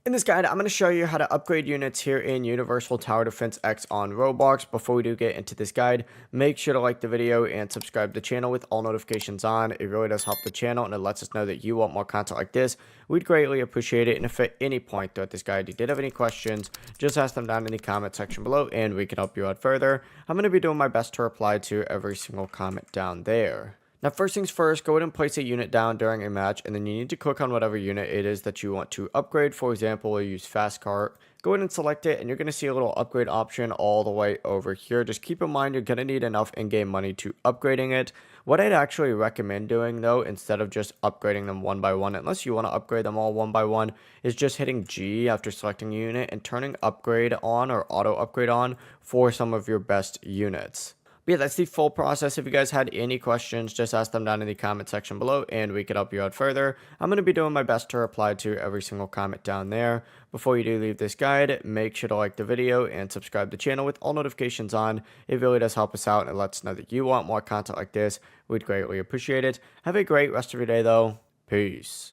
In this guide, I'm going to show you how to upgrade units here in Universal Tower Defense X on Roblox. Before we do get into this guide, make sure to like the video and subscribe to the channel with all notifications on. It really does help the channel and it lets us know that you want more content like this. We'd greatly appreciate it. And if at any point throughout this guide you did have any questions, just ask them down in the comment section below and we can help you out further. I'm going to be doing my best to reply to every single comment down there. Now, first things first, go ahead and place a unit down during a match, and then you need to click on whatever unit it is that you want to upgrade. For example, we'll use Fast Cart. Go ahead and select it, and you're going to see a little upgrade option all the way over here. Just keep in mind you're going to need enough in-game money to upgrading it. What I'd actually recommend doing, though, instead of just upgrading them one by one, unless you want to upgrade them all one by one, is just hitting G after selecting a unit and turning upgrade on or auto upgrade on for some of your best units. But yeah, that's the full process. If you guys had any questions, just ask them down in the comment section below and we could help you out further. I'm going to be doing my best to reply to every single comment down there. Before you do leave this guide, make sure to like the video and subscribe to the channel with all notifications on. It really does help us out and it lets us know that you want more content like this. We'd greatly appreciate it. Have a great rest of your day though. Peace.